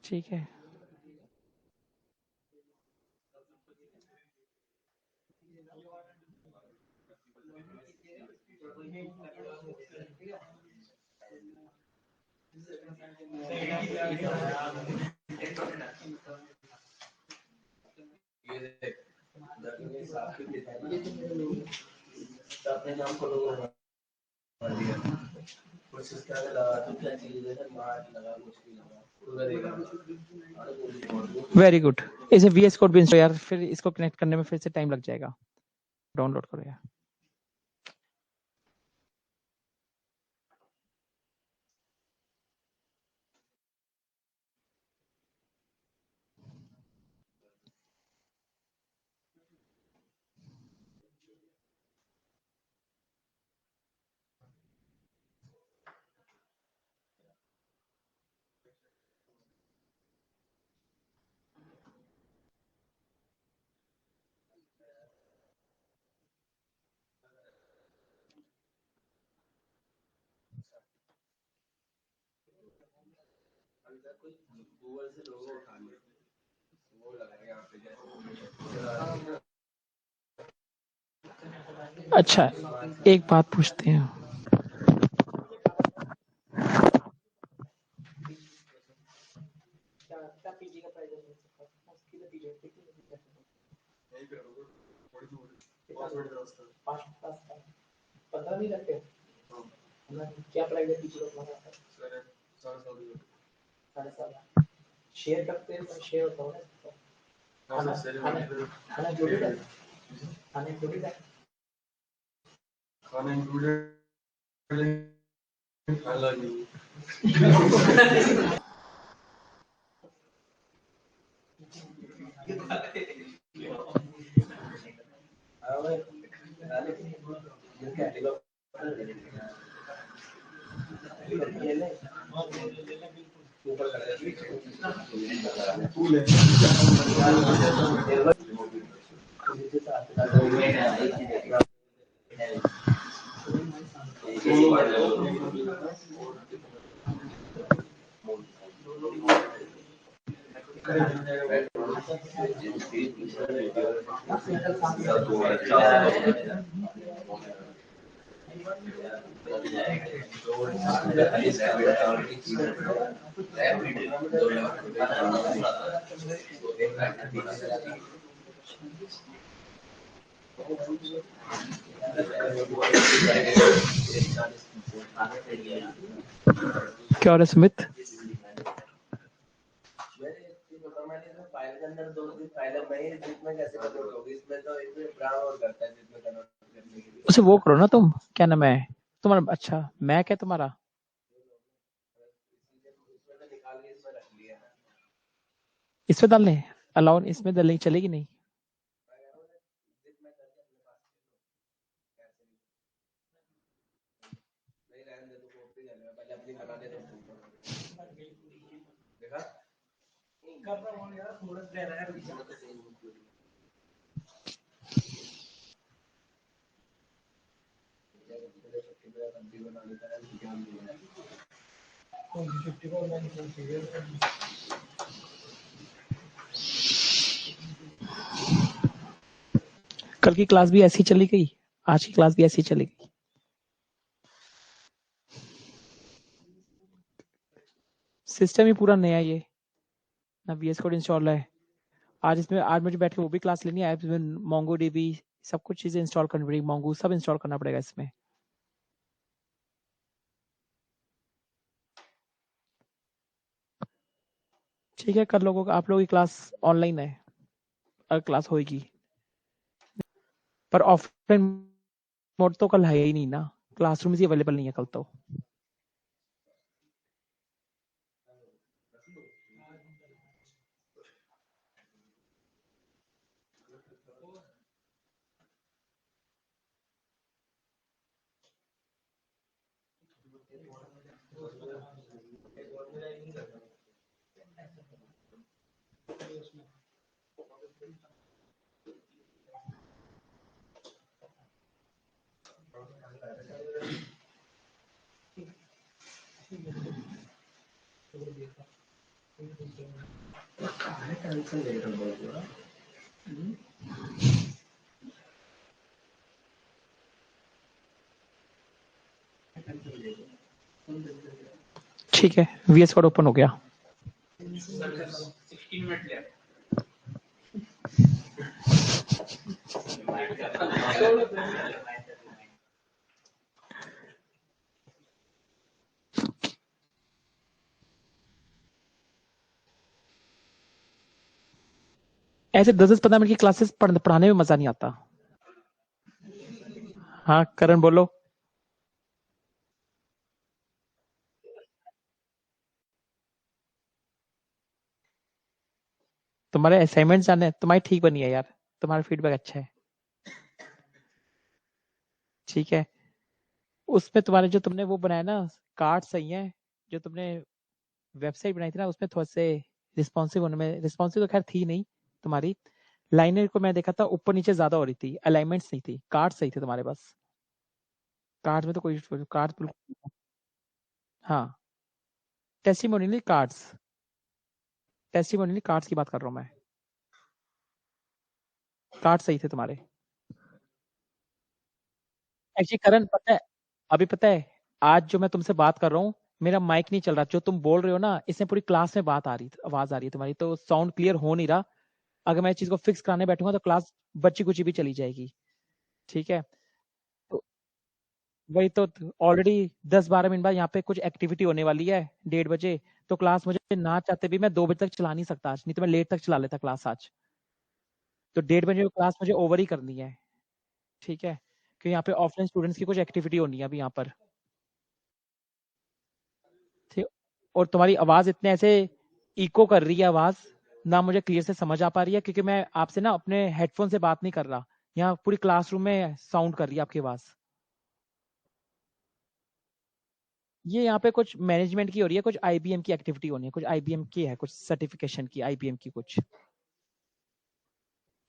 ठीक है। Very good. इसे वीएस कोड भी इंस्टॉल यार, फिर इसको कनेक्ट करने में फिर से टाइम लग जाएगा। डाउनलोड करो यार। अच्छा, एक बात पूछते हैं। क्या हो रहा है स्मिथ? उसे वो करो ना तुम, क्या नाम है तुम्हारा? अच्छा, मैक है तुम्हारा? इसमें डालने अलाउ, इसमें डालने चलेगी नहीं? कल की क्लास भी ऐसी चली गई, आज की क्लास भी ऐसी चली गई। सिस्टम ही पूरा नया ये ना, वीएस कोड इंस्टॉल है। आज मुझे बैठ के वो भी क्लास लेनी है, इसमें मोंगो डीबी सब कुछ चीजें इंस्टॉल करनी पड़ेगी, मोंगो सब इंस्टॉल करना पड़ेगा इसमें। ठीक है, कर लोगों आप लोगों की क्लास ऑनलाइन है, अगर क्लास होगी, पर ऑफलाइन मोड तो कल है ही नहीं ना, क्लासरूम ही अवेलेबल नहीं है कल तो। ठीक है, VS कोड ओपन हो गया। ऐसे 10-15 मिनट की क्लासेस पढ़ाने में मजा नहीं आता। हाँ करण बोलो। तुम्हारे असाइनमेंट जाने तुम्हारी ठीक बनी है यार, तुम्हारा फीडबैक अच्छा है। ठीक है, उसमें तुम्हारे जो तुमने वो बनाया ना कार्ड सही है, जो तुमने वेबसाइट बनाई थी ना उसमें थोड़े से रिस्पॉन्सिव होने में, रिस्पॉन्सिव तो खैर थी नहीं तुम्हारी, लाइनर को मैं देखा था ऊपर नीचे ज्यादा हो रही थी, अलाइनमेंट्स नहीं थी, कार्ड सही थे तुम्हारे पास। कार्ड में तो कोई कार्ड बिल्कुल। हाँ टेस्टिमोनियल कार्ड्स, टेस्टिमोनियल कार्ड्स की बात कर रहा हूँ मैं, कार्ड सही थे तुम्हारे। एक्चुअली करण पता है, अभी पता है आज जो मैं तुमसे बात कर रहा हूँ मेरा माइक नहीं चल रहा, जो तुम बोल रहे हो ना इसमें पूरी क्लास में बात आ रही, आवाज आ रही है तुम्हारी, तो साउंड क्लियर हो नहीं रहा। अगर मैं इस चीज को फिक्स कराने बैठूंगा तो क्लास बच्ची कुची भी चली जाएगी। ठीक है, तो वही तो, ऑलरेडी 10-12 मिनट बाद यहाँ पे कुछ एक्टिविटी होने वाली है 1:30 बजे, तो क्लास मुझे ना चाहते भी मैं 2 बजे तक चला नहीं सकता आज, नहीं तो मैं लेट तक चला लेता क्लास आज। तो 1:30 बजे क्लास मुझे ओवर ही करनी है। ठीक है, क्योंकि यहाँ पे ऑफलाइन स्टूडेंट्स की कुछ एक्टिविटी होनी है अभी यहाँ पर। ठीक, और तुम्हारी आवाज इतने ऐसे इको कर रही है आवाज, ना मुझे क्लियर से समझ आ पा रही है, क्योंकि मैं आपसे ना अपने हेडफोन से बात नहीं कर रहा, यहाँ पूरी क्लासरूम में साउंड कर रही है आपकी आवाज। ये यहाँ पे कुछ मैनेजमेंट की हो रही है, कुछ आईबीएम की एक्टिविटी होनी है, कुछ आईबीएम की है, कुछ सर्टिफिकेशन की आईबीएम की कुछ।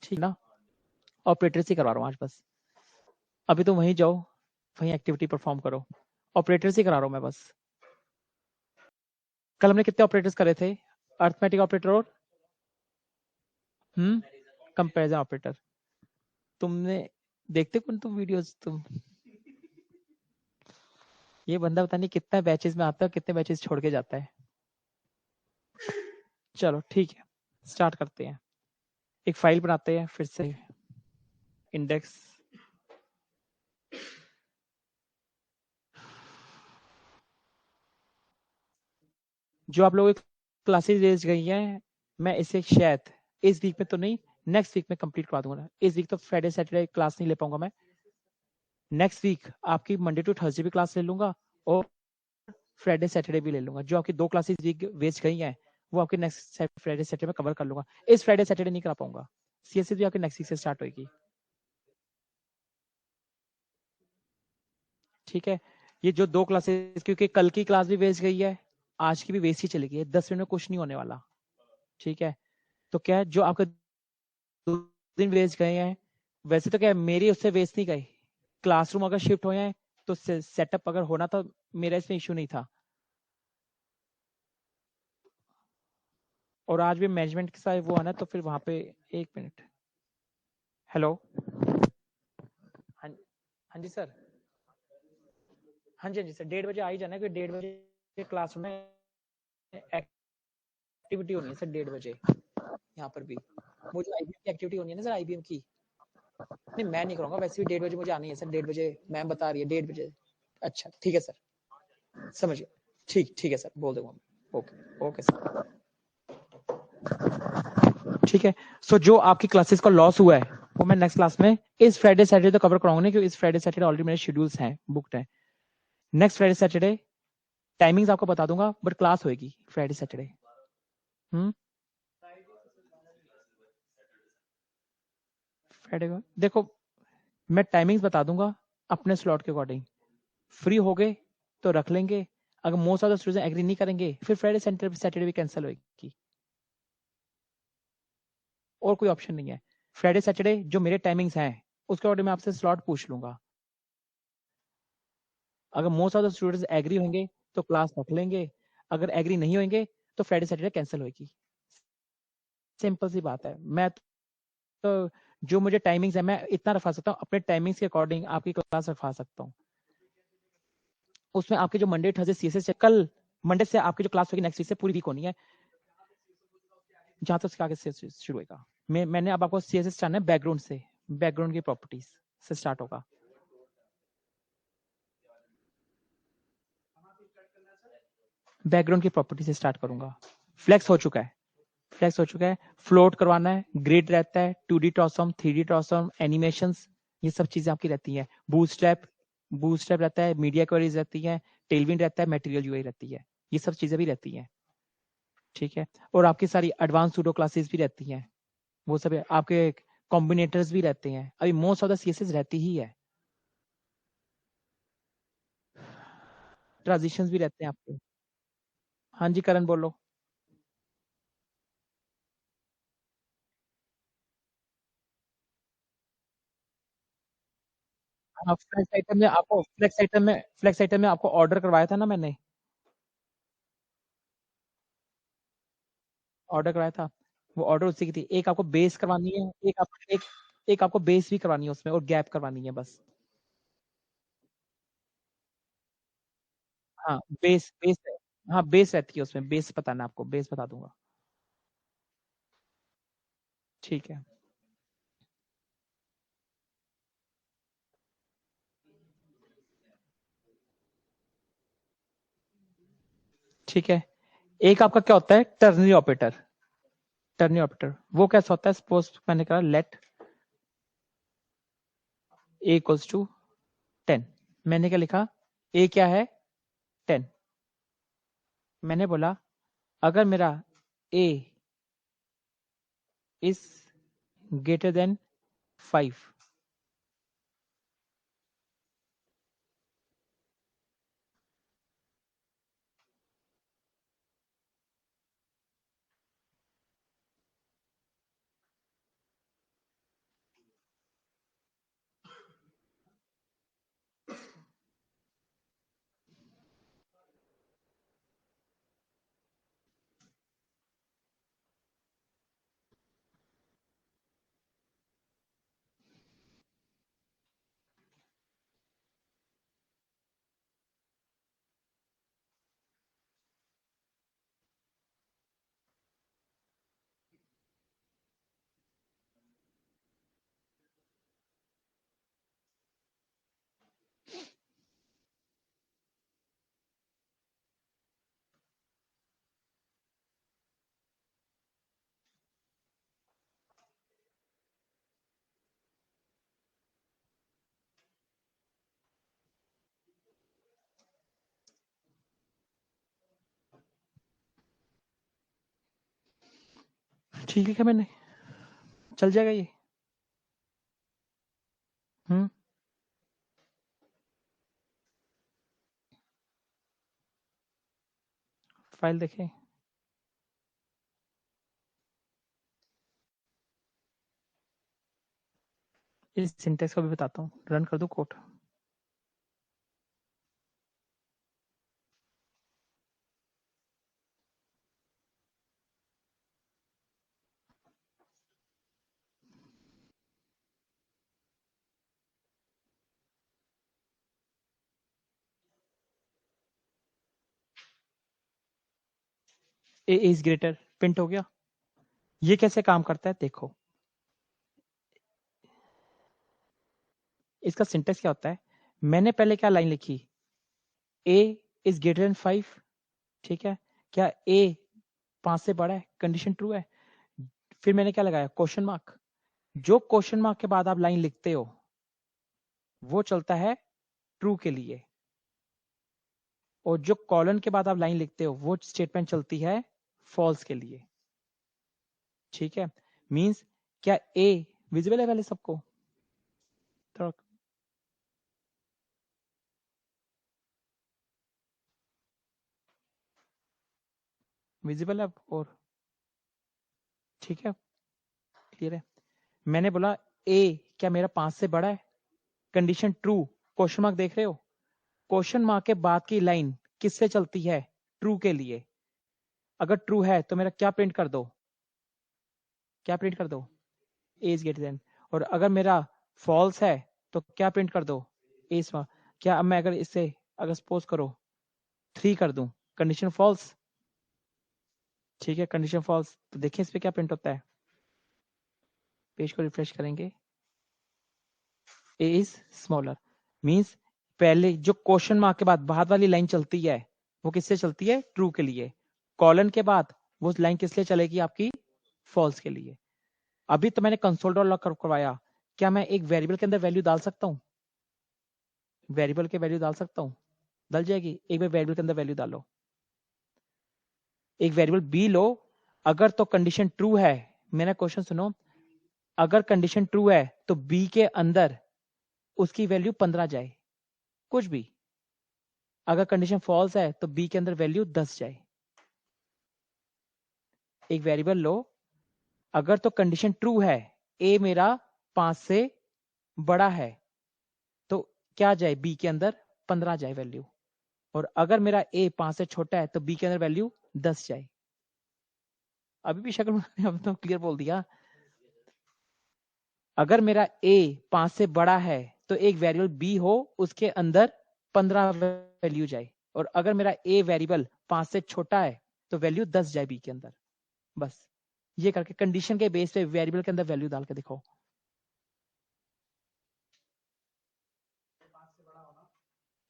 ठीक ना, ऑपरेटर से करवा रहा हूँ आज बस, अभी तो वहीं जाओ, वहीं एक्टिविटी परफॉर्म करो, ऑपरेटर से करा रहा हूँ मैं बस। कल हमने कितने ऑपरेटर्स करे थे, अर्थमेटिक ऑपरेटर और कंपैरिजन ऑपरेटर। तुमने देखते कौन तुम वीडियोस तुम, ये बंदा पता नहीं कितना बैचेस में आता है, कितने बैचेस छोड़ के जाता है। चलो ठीक है, स्टार्ट करते हैं, एक फाइल बनाते हैं फिर से, इंडेक्स। जो आप लोगों की क्लासेस रेज गई हैं, मैं इसे शायद इस वीक में तो नहीं, नेक्स्ट वीक में कंप्लीट करवा दूंगा। इस वीक तो फ्राइडे सैटरडे क्लास नहीं ले पाऊंगा मैं, नेक्स्ट वीक आपकी मंडे टू थर्सडे भी क्लास ले लूंगा और फ्राइडे सैटरडे भी ले लूंगा। जो आपकी 2 क्लासेस वीक वेस्ट गई हैं वो आपके नेक्स्ट फ्राइडे सैटरडे में कवर कर लूंगा। इस फ्राइडे सैटरडे नहीं करा पाऊंगा, सीएससी भी आपके नेक्स्ट वीक से स्टार्ट होगी। ठीक है, ये जो 2 क्लासेस, क्योंकि कल की क्लास भी वेस्ट गई है, आज की भी वेस्ट ही चली गई है, 10 मिनट में कुछ नहीं होने वाला। ठीक है, तो क्या है जो आपके 2 दिन वेस्ट गए हैं, वैसे तो क्या है मेरी उससे वेस्ट नहीं गई, क्लासरूम अगर शिफ्ट हो हैं तो सेटअप अगर होना था, मेरा इसमें इशू नहीं था। और आज भी मैनेजमेंट के साथ वो आना, तो फिर वहां पे, 1 मिनट, हेलो, हाँ हाँ जी सर, हाँ जी हाँ जी सर, 1:30 बजे आ ही जाना, क्योंकि 1:30 बजे क्लास में एक्टिविटी होनी है सर, 1:30 बजे यहाँ पर भी। वो जो आईबीएम की एक्टिविटी होनी है ना सर, आईबीएम की, नहीं मैं नहीं करूंगा, वैसे भी 1:30 बजे मुझे आनी है सर, 1:30 बजे मैम बता रही है 1:30 बजे। अच्छा ठीक है सर, समझ गया, ठीक ठीक है सर, बोल दूंगा। Okay okay sir. ठीक है, सो जो आपकी क्लासेस का लॉस हुआ है वो मैं नेक्स्ट क्लास में इस फ्राइडे सैटरडे तो कवर कराऊंगा, क्योंकि इस फ्राइडे सैटरडे ऑलरेडी मेरे शेड्यूल्स हैं, बुक्ड हैं। नेक्स्ट फ्राइडे सैटरडे टाइमिंग्स आपको बता दूंगा, बट क्लास होएगी फ्राइडे सैटरडे। फ्राइडे को देखो, मैं टाइमिंग्स बता दूंगा अपने स्लॉट के अकॉर्डिंग, फ्री हो गए तो रख लेंगे, अगर most of the students agree नहीं करेंगे फिर फ्राइडे सैटरडे भी कैंसिल होगी, और कोई ऑप्शन नहीं है। फ्राइडे सैटरडे जो मेरे टाइमिंग्स हैं उसके अकॉर्डिंग मैं आपसे स्लॉट पूछ लूंगा, अगर most of the students agree होंगे तो क्लास रख लेंगे, अगर एग्री नहीं होंगे तो फ्राइडे सैटरडे कैंसिल होगी। सिंपल सी बात है। मैं तो जो मुझे टाइमिंग्स है मैं इतना रखवा सकता हूँ, अपने टाइमिंग्स के अकॉर्डिंग आपकी क्लास रखवा सकता हूँ। उसमें आपके जो मंडे थर्सडे सीएसएस, कल मंडे से आपकी जो क्लास होगी नेक्स्ट वीक से पूरी वीक होनी है, जहां तक उसके आगे से शुरू होगा। मैंने अब आपको सीएसएस स्टार्ट है बैकग्राउंड से, बैकग्राउंड की प्रॉपर्टीज से स्टार्ट होगा। बैकग्राउंड की प्रॉपर्टी से स्टार्ट करूंगा। फ्लेक्स हो चुका है, फ्लेक्स हो चुका है। फ्लोट करवाना है, ग्रिड रहता है, 2D transform, 3D transform, animations, ये सब चीजें आपकी रहती हैं। बूटस्ट्रैप रहता है, मीडिया क्वेरीज रहती है, टेलविंड रहता है, मटेरियल यूआई रहती है, ये सब चीजें भी रहती हैं। ठीक है, और आपकी सारी एडवांस सूडो क्लासेस भी रहती हैं, वो सब आपके कॉम्बिनेटर्स भी रहते हैं। अभी मोस्ट ऑफ द सीएसएस रहती ही है, ट्रांजिशंस भी रहते हैं आपके। हाँ जी करण बोलो। हाँ, फ्लेक्स आइटम में आपको ऑर्डर करवाया था ना मैंने, ऑर्डर कराया था। वो ऑर्डर उसी की थी। एक आपको बेस करवानी है, एक आपको बेस भी करवानी है उसमें, और गैप करवानी है बस। हाँ बेस है। हाँ बेस रहती है उसमें, बेस बताना आपको, बेस बता दूंगा। ठीक है। ठीक है, एक आपका क्या होता है टर्नरी ऑपरेटर। टर्नरी ऑपरेटर वो कैसा होता है, सपोज मैंने कहा लेट ए इक्वल्स टू 10। मैंने क्या लिखा, ए क्या है 10। मैंने बोला अगर मेरा ए इज ग्रेटर देन 5, ठीक है क्या मैंने, चल जाएगा ये। फाइल देखें, इस सिंटेक्स को भी बताता हूँ, रन कर दो code. A is greater print हो गया। ये कैसे काम करता है देखो, इसका सिंटेक्स क्या होता है। मैंने पहले क्या लाइन लिखी, ए इज ग्रेटर देन 5। ठीक है, क्या ए 5 से बड़ा है, कंडीशन ट्रू है। फिर मैंने क्या लगाया, क्वेश्चन मार्क। जो क्वेश्चन मार्क के बाद आप लाइन लिखते हो वो चलता है ट्रू के लिए, और जो कॉलन के बाद आप लाइन लिखते हो वो स्टेटमेंट चलती है फॉल्स के लिए। ठीक है, मींस क्या ए विजिबल है पहले सबको, तो विजिबल है और ठीक है, क्लियर है। मैंने बोला ए क्या मेरा 5 से बड़ा है, कंडीशन ट्रू, क्वेश्चन मार्क देख रहे हो, क्वेश्चन मार्क के बाद की लाइन किससे चलती है, ट्रू के लिए। अगर ट्रू है तो मेरा क्या प्रिंट कर दो, क्या प्रिंट कर दो, ए इज ग्रेटर देन। और अगर मेरा फॉल्स है तो क्या प्रिंट कर दो, ए स्मॉल। क्या अब मैं अगर इससे अगर सपोज करो 3 कर दूं, कंडीशन फॉल्स, ठीक है, कंडीशन फॉल्स। तो देखिए इस पे क्या प्रिंट होता है, पेज को रिफ्रेश करेंगे, ए इज स्मॉलर, मींस पहले जो क्वेश्चन मार्क के बाद वाली लाइन चलती है वो किससे चलती है, ट्रू के लिए। कॉलन के बाद वो लाइन किस लिए चलेगी, आपकी फॉल्स के लिए। अभी तो मैंने कंसोल डॉट लॉग करवाया, क्या मैं एक वेरिएबल के अंदर वैल्यू डाल सकता हूँ, वेरिएबल के वैल्यू डाल सकता हूँ, डल जाएगी। एक बार वेरिएबल के अंदर वैल्यू डालो, एक वेरिएबल बी लो, अगर तो कंडीशन ट्रू है, मेरा क्वेश्चन सुनो, अगर कंडीशन ट्रू है तो बी के अंदर उसकी वैल्यू 15 जाए, कुछ भी। अगर कंडीशन फॉल्स है तो बी के अंदर वैल्यू 10 जाए। एक वेरिएबल लो, अगर तो कंडीशन ट्रू है, ए मेरा 5 से बड़ा है, तो क्या जाए, बी के अंदर 15 जाए वैल्यू। और अगर मेरा ए 5 से छोटा है तो बी के अंदर वैल्यू 10 जाए। अभी भी शक्ल अब तो क्लियर बोल दिया। अगर मेरा ए 5 से बड़ा है तो एक वेरिएबल बी हो, उसके अंदर 15 वैल्यू जाए। और अगर मेरा ए वेरिएबल 5 से छोटा है तो वैल्यू 10 जाए बी के अंदर। बस ये करके कंडीशन के बेस पे वेरिएबल के अंदर वैल्यू डाल के दिखाओ।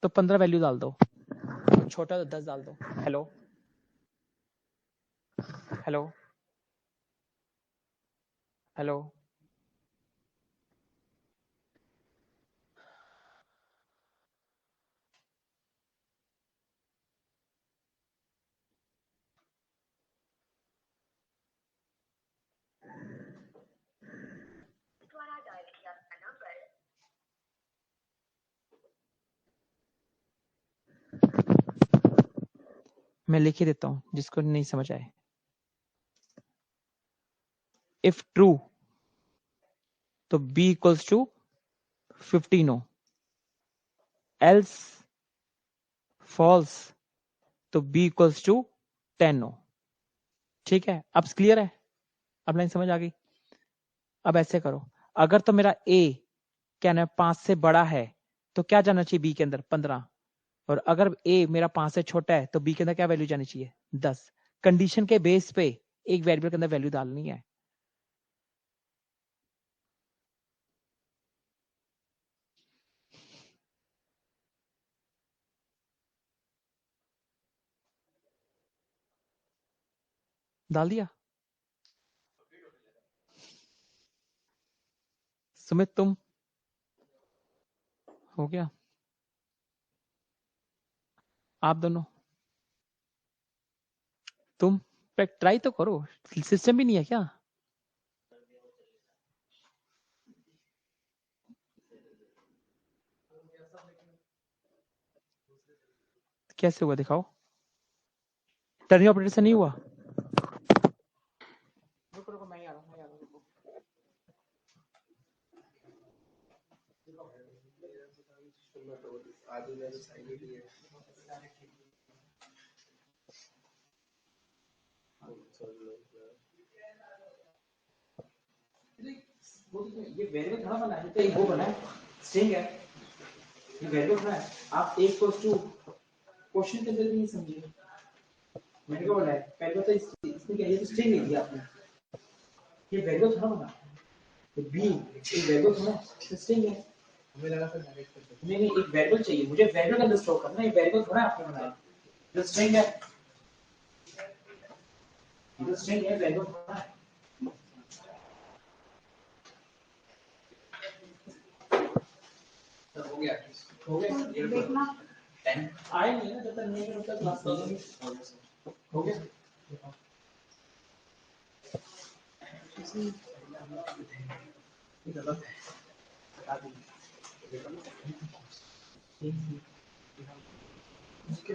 तो 15 वैल्यू डाल दो, छोटा तो 10 डाल दो। हेलो हेलो हेलो, मैं लिख ही देता हूं जिसको नहीं समझ आए। इफ ट्रू तो b इक्वल्स टू 15 हो, एल्स फॉल्स तो b इक्वल्स टू 10 हो। ठीक है, अब क्लियर है, अब लाइन समझ आ गई। अब ऐसे करो, अगर तो मेरा a क्या ना 5 से बड़ा है तो क्या जाना चाहिए b के अंदर, 15। और अगर a मेरा 5 से छोटा है तो b के अंदर क्या वैल्यू जानी चाहिए, 10। कंडीशन के बेस पे एक वेरिएबल के अंदर वैल्यू डालनी है। डाल दिया। सुमित तुम, हो गया, आप दोनों, तुम ट्राई तो करो, सिस्टम भी नहीं है क्या। कैसे हुआ दिखाओ, टर्निंग ऑपरेटर से नहीं हुआ। रुको रुको, मैं ही आ रहा हूं, मैं ही आ रहा हूं, रुको। ये वेरिएबल थोड़ा बना है, तो एक वो बना है, स्ट्रिंग है, ये वेरिएबल बना है। आप एक को टू क्वेश्चन के अंदर भी नहीं समझे, मैंने क्या बोला है पहले, तो इसमें क्या, ये तो स्ट्रिंग नहीं दिया आपने, ये वेरिएबल थोड़ा बना है, तो बी एक वेरिएबल थोड़ा स्ट्रिंग है। हमें लगा था डायरेक्ट कर दो, नहीं नहीं, एक वेरिएबल चाहिए मुझे, वेरिएबल के अंदर स्टोर करना है, ये वेरिएबल थोड़ा आपने बनाया, जो स्ट्रिंग है, ये तो स्ट्रिंग है, वेरिएबल थोड़ा है। हो गया, हो गया, देखना 10 आए नहीं ना, जब तक नहीं करो तब क्लास चलेगी। हो गया, ये गलत है, बता दीजिए। उसके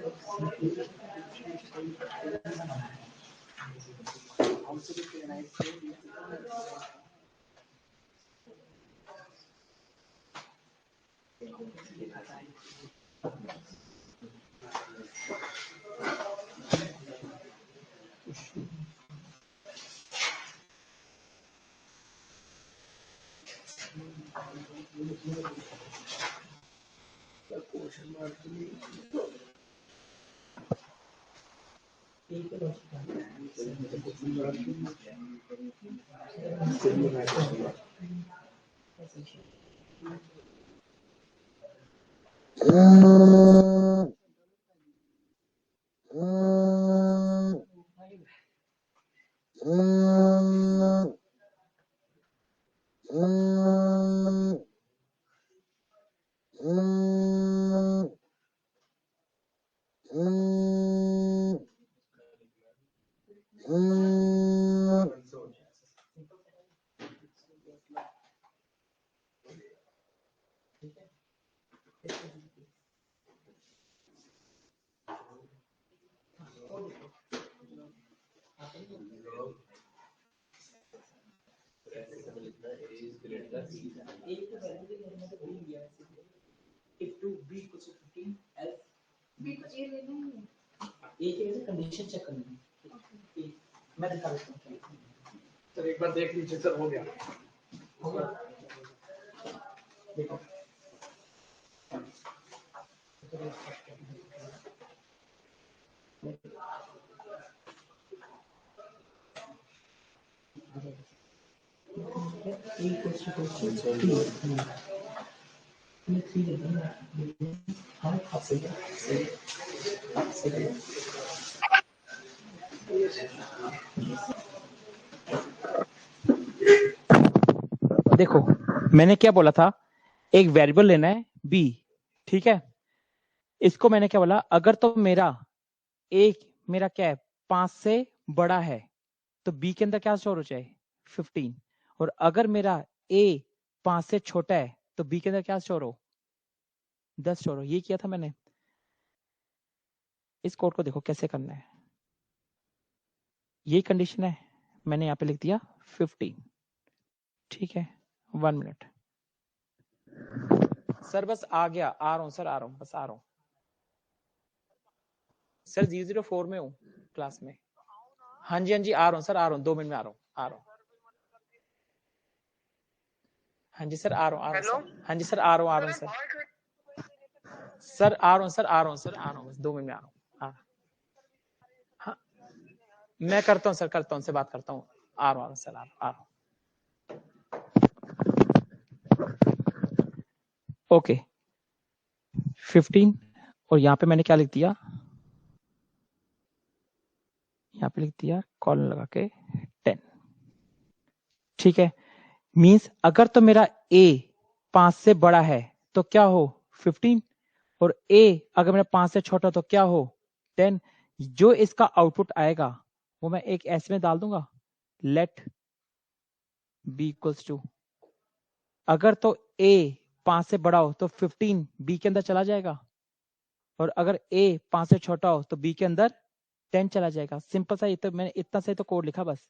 कंडीशन चेक करनी मैं दिखा देता हूँ सर एक बार देख लीजिए सर हो गया देखो देखो मैंने क्या बोला था एक वेरिएबल लेना है b ठीक है इसको मैंने क्या बोला अगर तो मेरा क्या है 5 से बड़ा है तो b के अंदर क्या स्टोर हो जाए 15 और अगर मेरा a 5 से छोटा है तो b के अंदर क्या स्टोर हो 10 स्टोर हो ये किया था मैंने इस कोड को देखो कैसे करना है ये कंडीशन है मैंने यहाँ पे लिख दिया 15 ठीक है 1 मिनट सर बस आ गया आ रहा हूँ सर आ रहा हूँ बस आ रहा हूँ सर 004 में हूँ क्लास में हाँ जी आ रहा हूँ सर आ रहा हूँ 2 मिनट में आ रहा हूँ हाँ जी सर आ रहा हूँ हाँ जी सर आ रहा हूँ सर आ रहा हूँ बस 2 मिनट में आ रहा हूँ हाँ मैं करता हूँ सर उनसे बात करता हूँ आ रहा हूँ सर आ रहा हूँ ओके 15 और यहाँ पे मैंने क्या लिख दिया यहाँ पे लिख दिया कॉलन लगा के 10 ठीक है मींस अगर तो मेरा a 5 से बड़ा है तो क्या हो 15 और a अगर मेरा 5 से छोटा तो क्या हो 10 जो इसका आउटपुट आएगा वो मैं एक ऐसे में डाल दूंगा लेट b इक्वल्स टू अगर तो a 5 से बड़ा हो तो 15 b के अंदर चला जाएगा और अगर a 5 से छोटा हो तो b के अंदर 10 चला जाएगा सिंपल सा तो मैंने इतना से तो कोड लिखा बस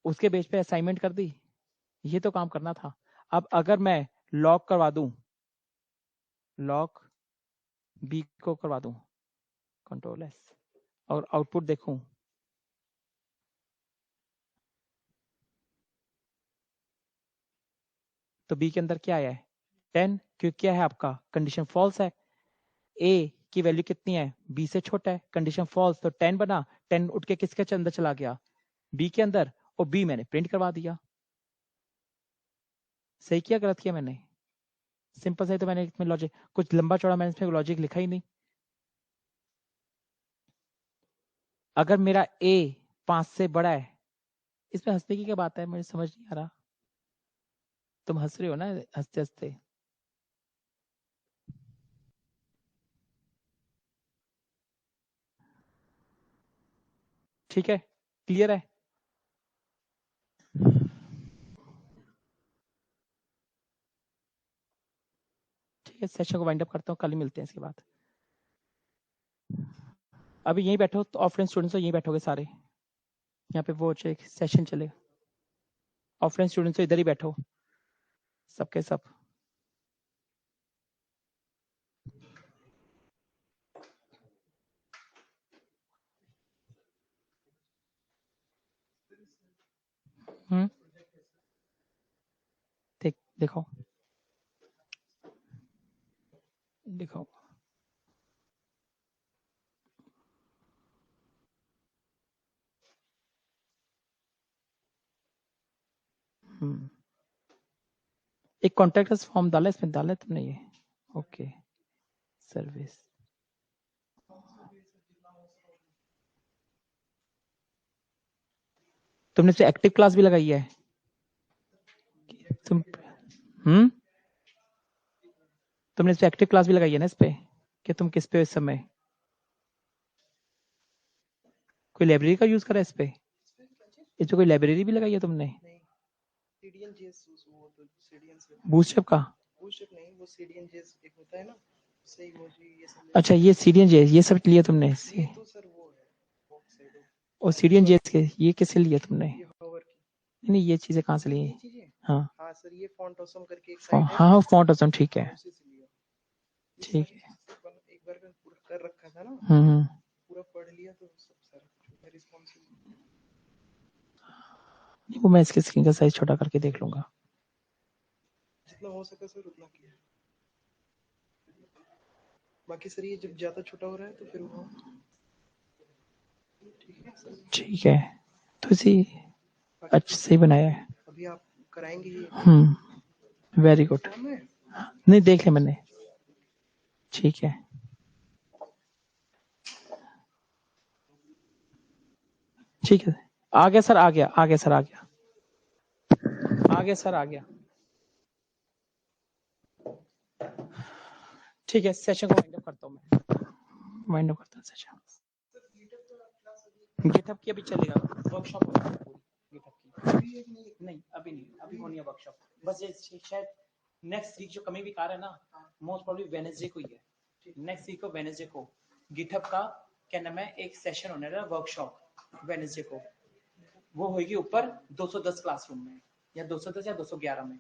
उसके बेस पे असाइनमेंट कर दी ये तो काम करना था अब अगर मैं लॉक करवा दूं लॉक बी को करवा दूं कंट्रोल एस और आउटपुट देखूं तो बी के अंदर क्या आया है 10 क्योंकि क्या है आपका कंडीशन फॉल्स है ए की वैल्यू कितनी है बी से छोटा है कंडीशन फॉल्स तो 10 बना 10 उठ के किसके अंदर चला गया बी के अंदर और बी मैंने प्रिंट करवा दिया सही किया गलत किया मैंने सिंपल से तो मैंने इसमें लॉजिक कुछ लंबा चौड़ा मैंने इसमें लॉजिक लिखा ही नहीं अगर मेरा ए 5 से बड़ा है इसमें हंसने की क्या बात है मुझे समझ नहीं आ रहा तुम हंस रहे हो ना हंसते हंसते ठीक है क्लियर है ठीक है सेशन को वाइंड अप करता हूँ कल ही मिलते हैं इसके बाद अभी यहीं बैठो तो ऑफलाइन स्टूडेंट्स तो यहीं बैठोगे सारे यहाँ पे वो सेशन चले ऑफलाइन स्टूडेंट्स तो इधर ही बैठो सबके सब देखो दिखाओ। एक कॉन्टैक्ट अस फॉर्म डाला, इसमें डाला तुमने ये? Okay, service. तुमने इसे एक्टिव क्लास भी लगाई है तुम? तुमने इस पे एक्टिव क्लास भी लगाई है ना इस पे, कि तुम किस पे इस समय कोई लाइब्रेरी का यूज करा है इस पे? इस पे कोई लाइब्रेरी भी लगाई है तुमने? बूटस्ट्रैप का? नहीं, वो CDNJS एक होता है ना, सही इमोजी ये सब। अच्छा, ये CDNJS ये सब लिया तुमने? ये तो सर वो है और CDNJS के ये किससे लिया तुमने? ये होवर की। नहीं, ये चीजें कहाँ से ली? ये चीजें हाँ हाँ सर, ये फॉन्ट ऑसम करके एक साइट है। हाँ, फॉन्ट ऑसम, ठीक है उसी से लिया। ठीक है। एक बार मैं पूरा कर रखा था ना, पूरा पढ़ लिया तो सब सारा कुछ रिस्पॉन्सिबल। वो मैं इसके स्क्रीन का साइज छोटा करके देख लूंगा। जितना हो सके सर उतना किया। बाकी सर ये जब ज्यादा छोटा हो रहा है तो फिर वो ठीक है, तो इसी अच्छा सही बनाया है। अभी आप कराएंगे ये? Very good. नहीं, देख लिया मैंने, ठीक है। ठीक है, आ गया सर, आ गया, आ गया सर, आ गया, आ गया सर, आ गया। ठीक है, सेशन को वाइंड अप करता हूँ मैं, वाइंड अप करता हूँ सेशन। गिटहब की अभी चलेगा, वर्कशॉप होगा गिटहब की। नहीं अभी नहीं, अभी होनी है वर्कशॉप, बस ये शायद नेक्स्ट वीक जो कमिंग वीक आ रहा है ना, मोस्ट प्रोबेबली वेडनेसडे को ही है। नेक्स्ट वीक को वेडनेसडे को गिटहब का क्या नाम है, एक सेशन होने वाला है वर्कशॉप वेडनेसडे को। वो होगी ऊपर 210 क्लासरूम में, या 210 या 211 में।